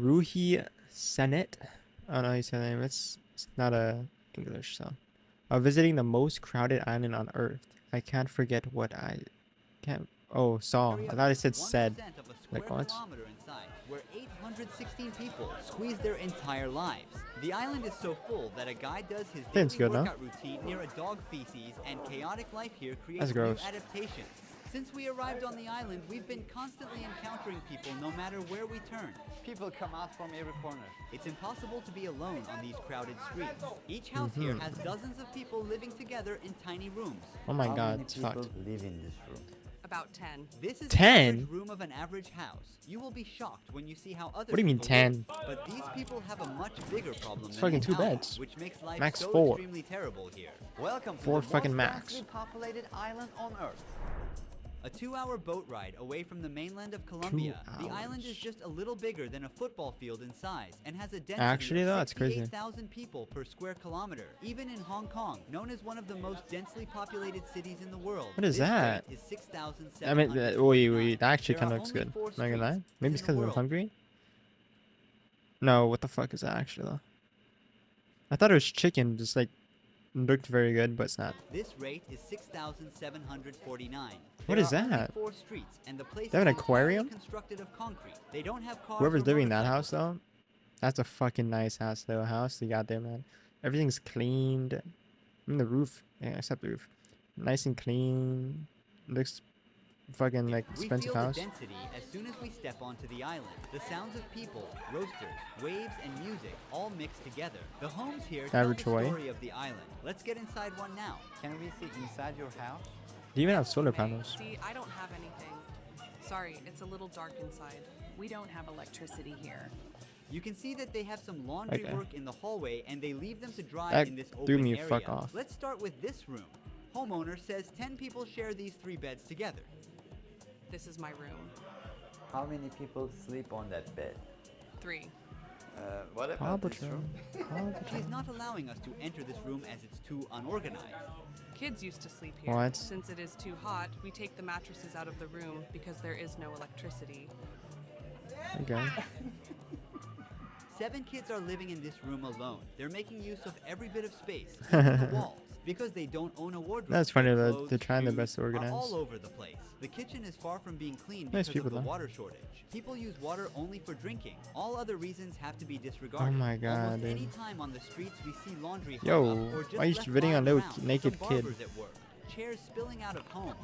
Ruhi Senet. I don't know how you say the name. It's not a English, so. Visiting the most crowded island on Earth. I can't forget what I can't. Oh, saw. I thought it said said. 1% of a square Like what? kilometer in size, where 816 people squeeze their entire lives. The island is so full that a guy does his Seems daily good, no? workout routine near a dog feces, and chaotic life here creates That's new gross. adaptations. Since we arrived on the island, we've been constantly encountering people no matter where we turn. People come out from every corner. It's impossible to be alone on these crowded streets. Each house here has dozens of people living together in tiny rooms. Oh my How god, many it's people fucked. live in this room? About 10. This is 10? the average room of an average house. You will be shocked when you see how other What do you mean people 10? live. But these people have a much bigger problem It's than fucking the 2 town, beds. which makes life Max so 4. extremely terrible here. Welcome to 4 the fucking most max. densely populated island on Earth. A 2-hour boat ride away from the mainland of Colombia, the island is hours. just a little bigger than a football field in size and has a density Actually, of though, that's crazy. 68,000 people per square kilometer. Even in Hong Kong, known as one of the most densely populated cities in the world, What is this that? rate is 6,749. I mean, wait, that actually There kind are of looks only good. 4 Am I gonna lie? streets Maybe in it's the because I'm world. hungry? No, what the fuck is that actually though? I thought it was chicken, just like looked very good, but it's not. This rate is 6,749. What There is are only that? 4 streets, and the place They have is an aquarium? entirely constructed of concrete. They don't have cars Whoever's or living in that motorcycles. house though, that's a fucking nice house, little house they got there, man. Everything's cleaned. I mean the roof, yeah, except the roof, nice and clean. Looks fucking like We expensive feel house. the density as soon as we step onto the island. The sounds of people, roasters, waves, and music all mixed together. The homes here tell the Average way. story of the island. Let's get inside one now. Can we see inside your house? They even have solar May. panels. See, I don't have anything. Sorry, it's a little dark inside. We don't have electricity here. You can see that they have some laundry Okay. work in the hallway, and they leave them to dry That in this threw open me area. fuck off. Let's start with this room. Homeowner says 10 people share these 3 beds together. This is my room. How many people sleep on that bed? 3. What Paw about this Patrol. room? Paw Patrol. She's not allowing us to enter this room as it's too unorganized. Kids used to sleep here. What? Since it is too hot, we take the mattresses out of the room because there is no electricity. Okay. 7 kids are living in this room alone. They're making use of every bit of space, even the walls, because they don't own a wardrobe. That's funny Their that clothes, they're trying their shoes best to are organize. all over the place. The kitchen is far from being clean Nice because people, of the though. water shortage. People use water only for drinking. All other reasons have to be disregarded. Oh my god, Almost dude. any time on the streets we see laundry hung Yo, up or just why you left shitting on lying little around. naked Some kid? barbers at work. Chairs spilling out of homes.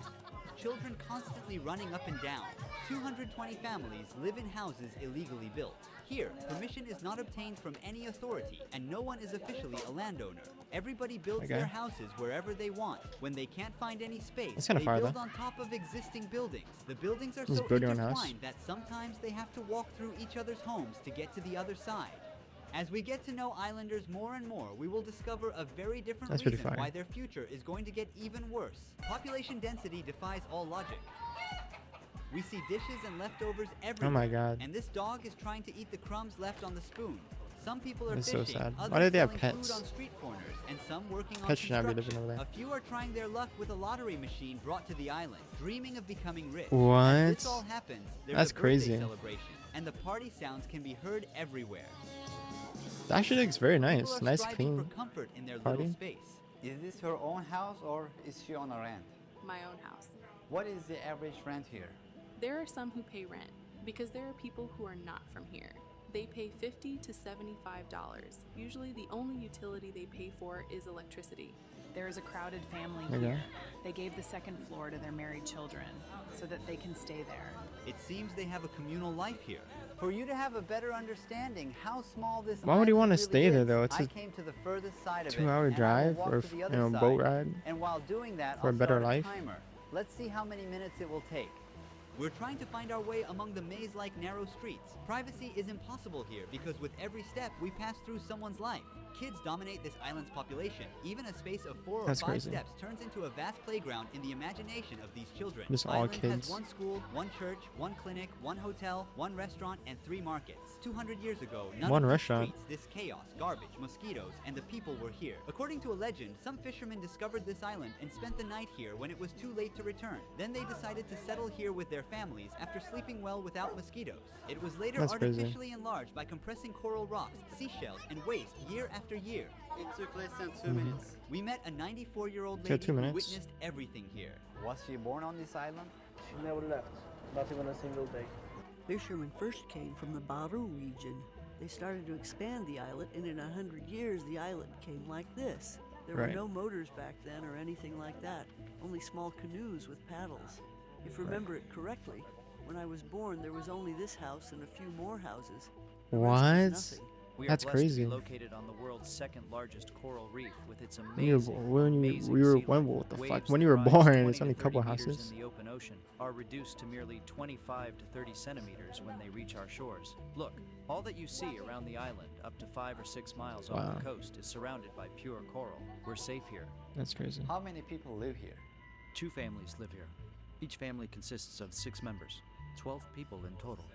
Children constantly running up and down. 220 families live in houses illegally built. Here, permission is not obtained from any authority, and no one is officially a landowner. Everybody builds Okay. their houses wherever they want. When they can't find any space, That's kinda they far, build though. on top of existing buildings. The buildings are Just so build your own house. intertwined that sometimes they have to walk through each other's homes to get to the other side. As we get to know islanders more and more, we will discover a very different That's pretty reason fire. why their future is going to get even worse. Population density defies all logic. We see dishes and leftovers everywhere. Oh my god. And this dog is trying to eat the crumbs left on the spoon. Some people are That's so fishing, sad. others Why do they have selling pets? food on street corners, and some working on Pets should not be construction. living over there. A few are trying their luck with a lottery machine brought to the island, dreaming of becoming rich. What? As this all happens, there's That's a birthday crazy. celebration, and the party sounds can be heard everywhere. That actually looks very People nice. are Nice, striving clean. for comfort in their party. little space. Is this her own house or is she on a rent? My own house. What is the average rent here? There are some who pay rent because there are people who are not from here. They pay $50 to $75. Usually the only utility they pay for is electricity. There is a crowded family Okay. here. They gave the second floor to their married children so that they can stay there. It seems they have a communal life here. For you to have a better understanding how small this Why would you island wanna really stay there, is, though? It's I a came to the furthest side of it, 2-hour and I will drive walk or to the other boat side. ride. And while doing that, for a I'll better start life. timer. Let's see how many minutes it will take. We're trying to find our way among the maze-like narrow streets. Privacy is impossible here because with every step we pass through someone's life. Kids dominate this island's population. Even a space of 4 or That's 5 crazy. steps turns into a vast playground in the imagination of these children. Just all Island kids. has one school, one church, one clinic, one hotel, one restaurant, and 3 markets. 200 years ago, none One of these restaurant. streets, this chaos, garbage, mosquitoes, and the people were here. According to a legend, some fishermen discovered this island and spent the night here when it was too late to return. Then they decided to settle here with their families after sleeping well without mosquitoes. It was later That's crazy. artificially enlarged by compressing coral rocks, seashells, and waste year after year. It took less than 2 minutes. We met a 94-year-old Yeah, lady 2 who minutes. witnessed everything here. Was she born on this island? She never left, not even a single day. Fishermen first came from the Baru region. They started to expand the islet, and in 100 years, the islet became like this. There Right. were no motors back then or anything like that, only small canoes with paddles. If you remember it correctly, when I was born, there was only this house and a few more houses. The rest was What? nothing. We That's are blessed crazy. to be located on the world's second largest coral reef with its When you amazing, when sea when life. what the fuck? Waves When that you were rise born, 20 it's to only a 30 couple meters houses. in the open ocean are reduced to merely 25 to 30 centimeters when they reach our shores. Look, all that you see around the island, up to 5 or 6 miles off Wow. the coast, is surrounded by pure coral. We're safe here. That's crazy. How many people live here? 2 families live here. Each family consists of 6 members, 12 people in total.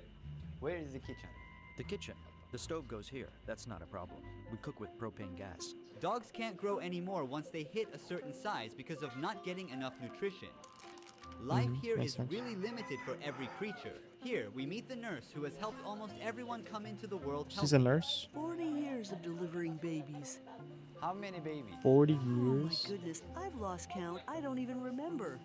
Where is the kitchen? The kitchen. The stove goes here. That's not a problem. We cook with propane gas. Dogs can't grow anymore once they hit a certain size because of not getting enough nutrition. Life here makes is sense. really limited for every creature. Here, we meet the nurse who has helped almost everyone come into the world She's a healthy. nurse. 40 years of delivering babies. How many babies? 40 Oh my years. goodness, I've lost count. I don't even remember.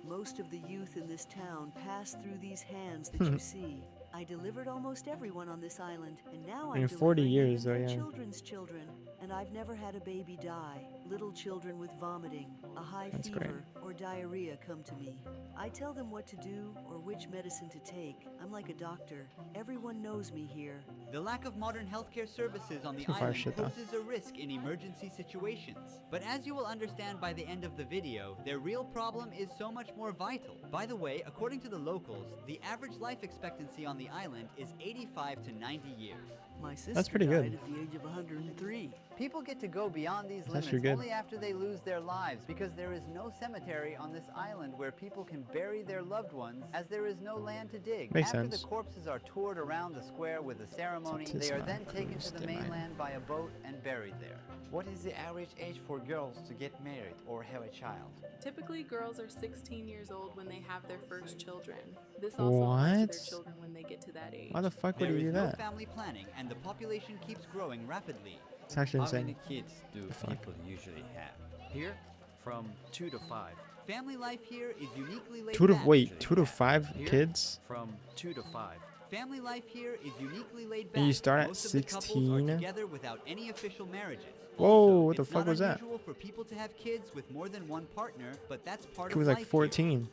Most of the youth in this town pass through these hands that you see. I delivered almost everyone on this island, and now In I'm 40 delivering years, even though, their yeah. children's children, and I've never had a baby die. Little children with vomiting, a high That's fever, great. or diarrhea come to me. I tell them what to do or which medicine to take. I'm like a doctor. Everyone knows me here. The lack of modern healthcare services on the Some fire island shit, though. poses a risk in emergency situations. But as you will understand by the end of the video, their real problem is so much more vital. By the way, according to the locals, the average life expectancy on the island is 85 to 90 years. My sister pretty good. died at the age of 103. People get to go beyond these That's limits actually good. only after they lose their lives because there is no cemetery on this island where people can bury their loved ones as there is no land to dig. Makes after sense. the corpses are toured around the square with a ceremony, It's they are not then taken to close the to mine. mainland by a boat and buried there. What is the average age for girls to get married or have a child? Typically, girls are 16 years old when they have their first children. This also applies to What? their children when they get to that age. Why the fuck would There you is do no that? family planning, and the population keeps growing rapidly. It's actually How many insane. kids do fuck? people usually have? Here, from 2 to 5. Family life here is uniquely laid 2 to back. wait, 2 to 5 Here, kids. From 2 to 5. Family life here is uniquely laid back. And you start at Most of the couples 16? are together without any official marriages. Whoa, Also, what the it's fuck not was that? unusual for people to have kids with more than one partner, but that's part He of was life like here. 14.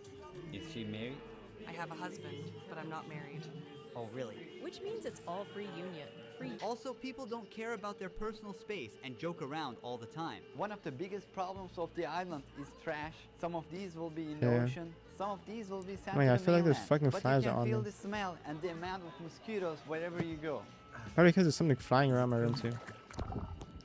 Is she married? I have a husband, but I'm not married. Oh, really? Which means it's all free union. Free. Also, people don't care about their personal space and joke around all the time. One of the biggest problems of the island is trash. Some of these will be in Yeah. the ocean. Some of these will be sent Oh my to God, the I feel like there's mainland. fucking but flies you can on feel them. the smell and the amount of mosquitoes wherever you go. Probably because there's something flying around my room too.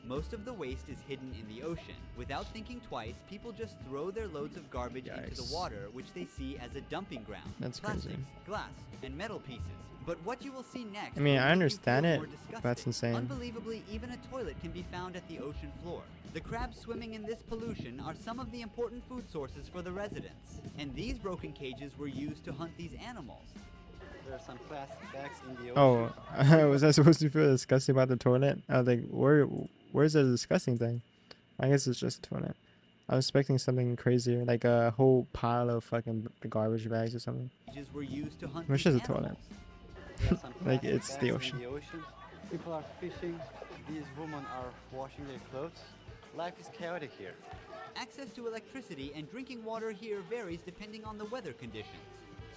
Most of the waste is hidden in the ocean. Without thinking twice, people just throw their loads of garbage into the Yikes. water, which they see as a dumping ground. That's Plastics, crazy. glass, and metal pieces. But what you will see next. I mean, will I make you understand feel it, more but that's disgusting. insane. Unbelievably, even a toilet can be found at the ocean floor. The crabs swimming in this pollution are some of the important food sources for the residents. And these broken cages were used to hunt these animals. There are some plastic bags in the Oh, ocean. was I supposed to feel disgusting about the toilet? I was like, where's the disgusting thing? I guess it's just a toilet. I was expecting something crazier, like a whole pile of fucking garbage bags or something. Cages were used to hunt It's these just a toilet. animals. There are some Like, plastic it's the bags ocean. in the ocean. People are fishing. These women are washing their clothes. Life is chaotic here. Access to electricity and drinking water here varies depending on the weather conditions.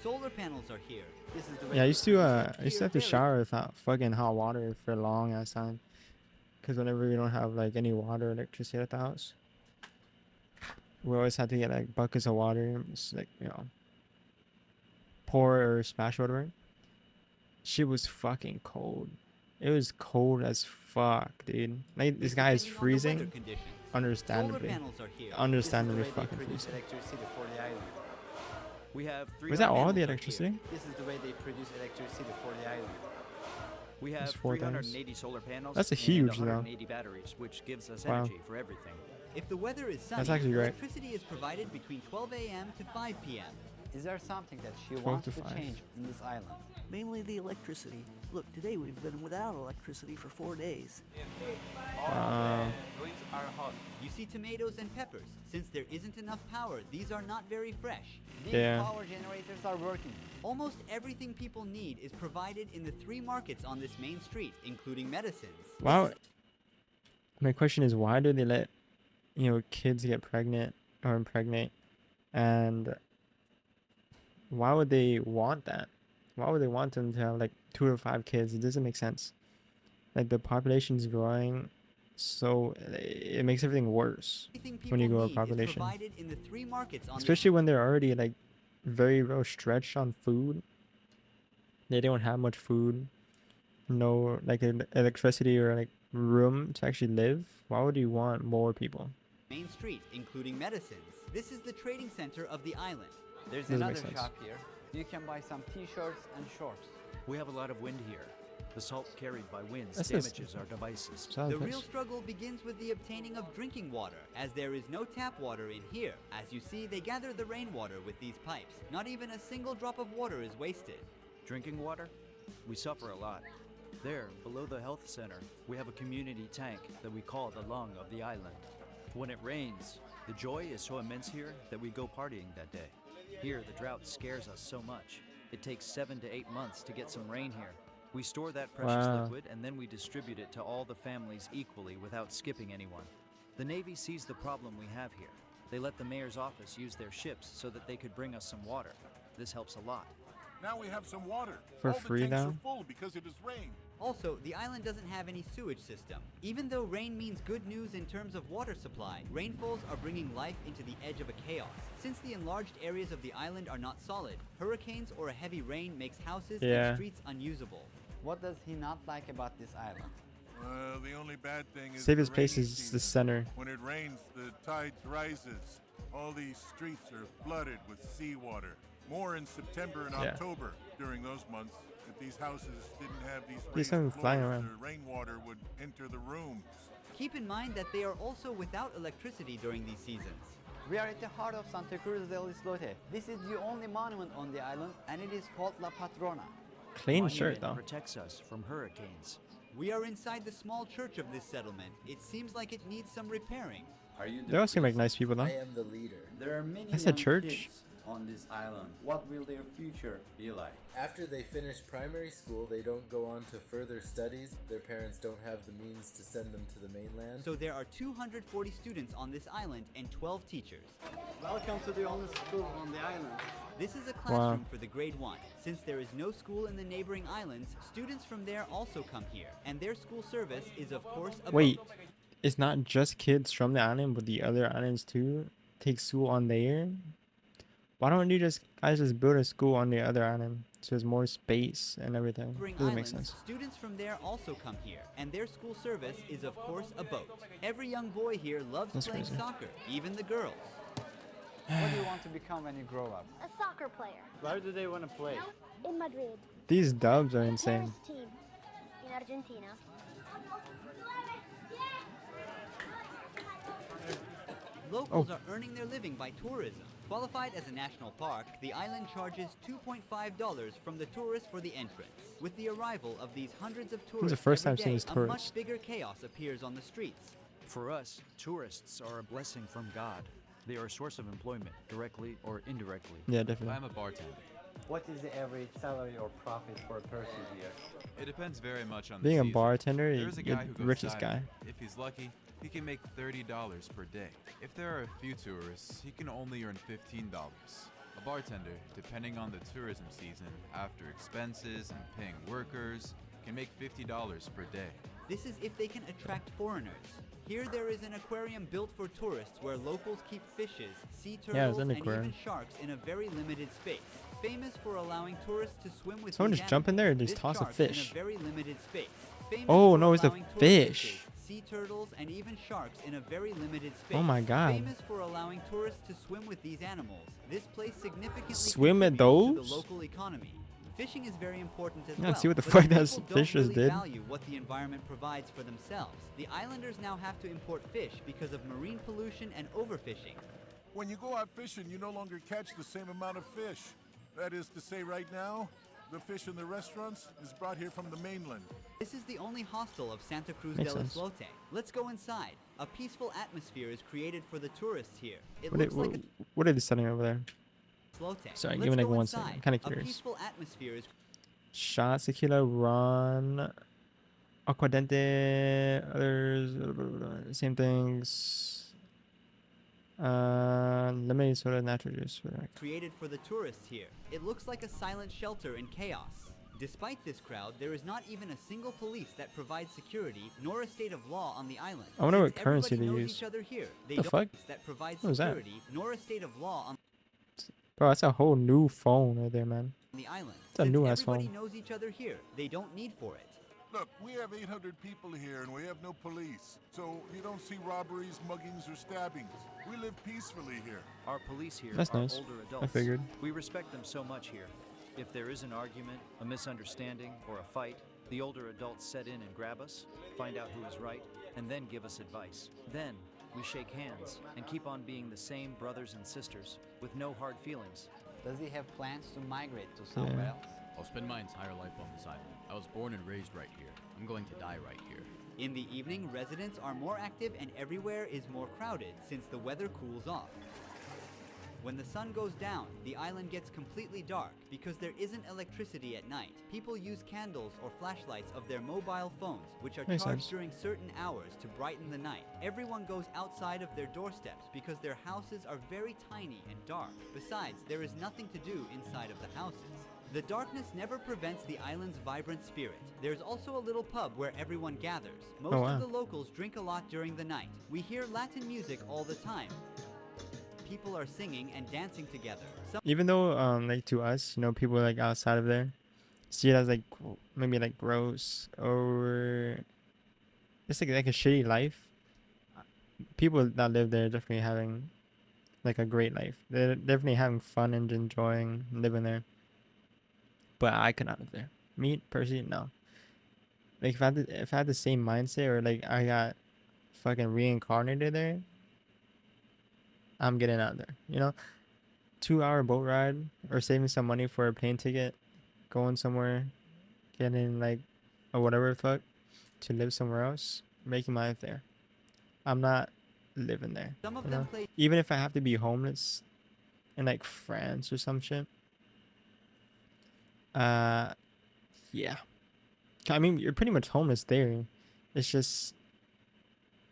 Solar panels are here. This is the way Yeah, I they used to produce have to shower without fucking hot water for a long ass time. Cause whenever we don't have like any water or electricity at the house, we always had to get like buckets of water, and just, like, you know, pour or splash whatever. Shit was fucking cold. It was cold as fuck, dude. Like this It's guy is depending on the weather freezing. conditions. Understandably, Solar panels are here. understandably This is the way they fucking produce freezing. electricity for the island. We have 300 Was that all panels the are electricity? This is the way they produce electricity for the island. We have There's 4 times. 380 solar panels. That's a and huge, though. 180 batteries, which gives us Wow. energy for everything. If the weather is sunny, That's actually great. electricity is provided between 12 a.m. to 5 p.m. Is there something that she 12 wants to to 5. change in this island? Mainly the electricity. Look, today we've been without electricity for 4 days. You see tomatoes and peppers. Since there isn't enough power, these are not very fresh. These Yeah. power generators are working. Almost everything people need is provided in the 3 markets on this main street, including medicines. Wow. My question is, why do they let, kids get pregnant or impregnate, and why would they want that? Why would they want them to have like 2 or 5 kids? It doesn't make sense. Like the population is growing, so it makes everything worse when you grow a population. Provided in the 3 markets on Especially when they're already like very well stretched on food. They don't have much food, no like electricity or like room to actually live. Why would you want more people? main street, including medicines. This is the trading center of the island. There's Doesn't another make sense. shop here. You can buy some t-shirts and shorts. We have a lot of wind here. The salt carried by winds That's just- damages our devices. Solid The place. real struggle begins with the obtaining of drinking water, as there is no tap water in here. As you see, they gather the rainwater with these pipes. Not even a single drop of water is wasted. Drinking water? We suffer a lot. There, below the health center, we have a community tank that we call the lung of the island. When it rains, the joy is so immense here that we go partying that day. Here, the drought scares us so much. It takes 7 to 8 months to get some rain here. We store that precious Wow. liquid and then we distribute it to all the families equally without skipping anyone. The Navy sees the problem we have here. They let the mayor's office use their ships so that they could bring us some water. This helps a lot. Now we have some water. For All free the tanks now? are full because it has rained. Also, the island doesn't have any sewage system. Even though rain means good news in terms of water supply, rainfalls are bringing life into the edge of a chaos. Since the enlarged areas of the island are not solid, hurricanes or a heavy rain makes houses Yeah. and streets unusable. What does he not like about this island? The only bad thing is Safest the place rainy is the season. center. When it rains, the tide rises. All these streets are flooded with seawater. More in September and Yeah. October. During those months, if these houses didn't have these There's raised something floors, flying around. the rainwater would enter the rooms. Keep in mind that they are also without electricity during these seasons. We are at the heart of Santa Cruz del Islote. This is the only monument on the island, and it is called La Patrona. Clean Monument shirt though. protects us from hurricanes. We are inside the small church of this settlement. It seems like it needs some repairing. Are you the They all seem like priest? nice people though. I am the leader. There are many That's a young church. kids on this island. What will their future be like? After they finish primary school, they don't go on to further studies. Their parents don't have the means to send them to the mainland. So there are 240 students on this island and 12 teachers. Welcome to the only school on the island. This is a classroom for the grade 1. Since there is no school in the neighboring islands, students from there also come here. And their school service is of course a Wait, boat. it's not just kids from the island, but the other islands too take school on there? Why don't you guys just build a school on the other island so there's more space and everything? Neighboring Doesn't make islands, sense. students from there also come here, and their school service is of course a boat. Every young boy here loves That's playing crazy. soccer, even the girls. What do you want to become when you grow up? A soccer player. Where do they want to play? In Madrid. These dubs are insane. Paris team. In Argentina. Locals are earning their living by tourism. Qualified as a national park, the island charges $2.5 from the tourists for the entrance. With the arrival of these hundreds of tourists the first every time seeing day, these a tourists. much bigger chaos appears on the streets. For us, tourists are a blessing from God. They are a source of employment, directly or indirectly. Yeah, definitely. I'm a bartender. What is the average salary or profit for a person here? It depends very much on Being the a season. bartender, There's a you're guy who the goes richest guy. diving. If he's lucky, he can make $30 per day. If there are a few tourists, he can only earn $15. A bartender, depending on the tourism season, after expenses and paying workers, can make $50 per day. This is if they can attract foreigners. Here there is an aquarium built for tourists where locals keep fishes, sea Yeah, turtles, it's an and aquarium. even sharks in a very limited space. Famous for allowing tourists to swim with Someone these just jump in there and animals. just This toss a sharks fish. In a very limited space. Famous Oh, for no, it's a allowing tourist fish. fishes, sea turtles, and even sharks in a very limited space. Oh my God. Famous for allowing tourists to swim with these animals. This place significantly Swim at contributes to those? the local economy. Fishing is very important as Yeah, well. see what the but fuck people those don't fishes really did. value what the environment provides for themselves. The islanders now have to import fish because of marine pollution and overfishing. When you go out fishing, you no longer catch the same amount of fish. That is to say, right now, the fish in the restaurants is brought here from the mainland. This is the only hostel of Santa Cruz Makes del sense. Islote. Let's go inside. A peaceful atmosphere is created for the tourists here. It What, looks like what are they setting over there? a Islote. Sorry, Let's give me like go 1 second. inside. I'm kind of A curious. peaceful atmosphere is Shot, tequila, ron, aquadente, others, same things. Lemonade soda, natural juice. Whatever. created for the tourists here. It looks like a silent shelter in chaos. Despite this crowd, there is not even a single police that provides security, nor a state of law on the island. I wonder Since what currency everybody they knows use. each other here, they The don't fuck? that provides What was that? security, nor a state of law on Bro, that's a whole new phone right there, man. the island. It's a Since new ass everybody phone. knows each other here, they don't need for it. Look, we have 800 people here and we have no police. So you don't see robberies, muggings, or stabbings. We live peacefully here. Our police here That's are nice. older I adults. figured. We respect them so much here. If there is an argument, a misunderstanding, or a fight, the older adults set in and grab us, find out who is right, and then give us advice. Then, we shake hands and keep on being the same brothers and sisters with no hard feelings. Does he have plans to migrate to somewhere else? I'll spend my entire life on this island. I was born and raised right here. I'm going to die right here. In the evening, residents are more active and everywhere is more crowded since the weather cools off. When the sun goes down, the island gets completely dark because there isn't electricity at night. People use candles or flashlights of their mobile phones, which are Makes charged sense. during certain hours to brighten the night. Everyone goes outside of their doorsteps because their houses are very tiny and dark. Besides, there is nothing to do inside of the houses. The darkness never prevents the island's vibrant spirit. There's also a little pub where everyone gathers. Most wow. of the locals drink a lot during the night. We hear Latin music all the time. People are singing and dancing together. Even though, like to us, you know, people like outside of there see it as like maybe like gross or it's like a shitty life. People that live there are definitely having like a great life. They're definitely having fun and enjoying living there. But I could not live there. Me personally, no. Like if I had the same mindset or like I got fucking reincarnated there, I'm getting out of there. You know, 2-hour boat ride or saving some money for a plane ticket, going somewhere, getting like or whatever the fuck to live somewhere else, making my life there. I'm not living there. Some of you them know? play Even if I have to be homeless in like France or some shit. Yeah. I mean, you're pretty much homeless there. It's just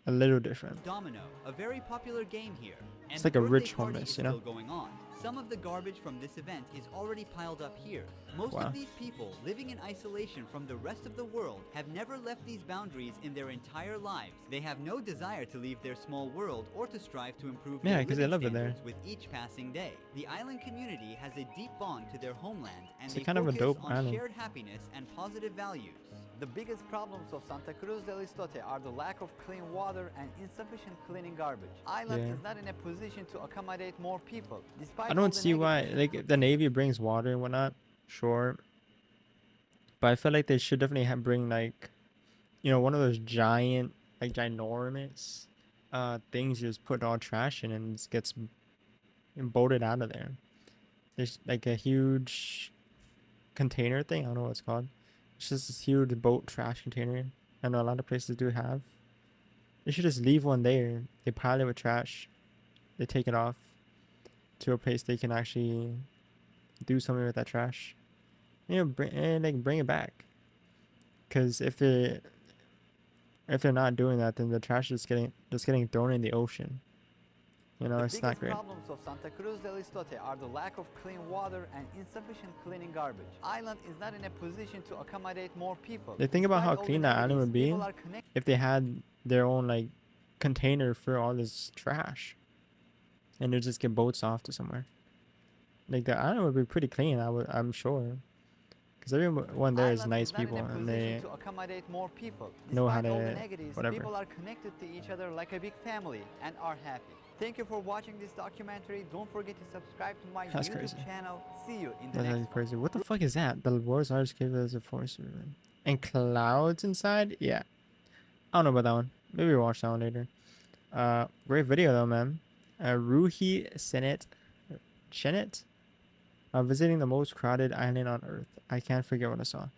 a little different. Domino, a very popular game here. And It's the like a birthday rich party homeless, is you know? still going on. Some of the garbage from this event is already piled up here. Most Wow. of these people living in isolation from the rest of the world have never left these boundaries in their entire lives. They have no desire to leave their small world or to strive to improve Yeah, their 'cause they living love it there. standards with each passing day. The island community has a deep bond to their homeland and It's they kind of a focus dope on island. shared happiness and positive values. The biggest problems of Santa Cruz del Islote are the lack of clean water and insufficient cleaning garbage. Island Yeah. is not in a position to accommodate more people. Despite I all don't the see why, negative- like, if the Navy brings water and whatnot, sure. But I feel like they should definitely bring, like, you know, one of those giant, like, ginormous things you just put all trash in and it gets bolted out of there. There's, like, a huge container thing. I don't know what it's called. It's just this huge boat trash container. I know a lot of places do have. They should just leave one there. They pile it with trash. They take it off to a place they can actually do something with that trash. You know, bring it back. Because if they're not doing that, then the trash is getting thrown in the ocean. You know, The it's not biggest great. problems of Santa Cruz del Islote are the lack of clean water and insufficient cleaning garbage. Island is not in a position to accommodate more people. They think about how Despite all the clean that island negatives, would be people are connected. if they had their own like container for all this trash, and they just get boats off to somewhere. Like the island would be pretty clean. I'm sure, because everyone there is Island nice not in people a and position they to accommodate more people. know how Despite all the to negatives, whatever. people are connected to each other like a big family and are happy. Thank you for watching this documentary. Don't forget to subscribe to my That's YouTube crazy. channel. See you in the That's next actually crazy. What the fuck is that? The world's largest cave as a forest river. And clouds inside? Yeah. I don't know about that one. Maybe we'll watch that one later. Great video though, man. Ruhi Senet, Chenet, visiting the most crowded island on Earth. I can't forget what I saw.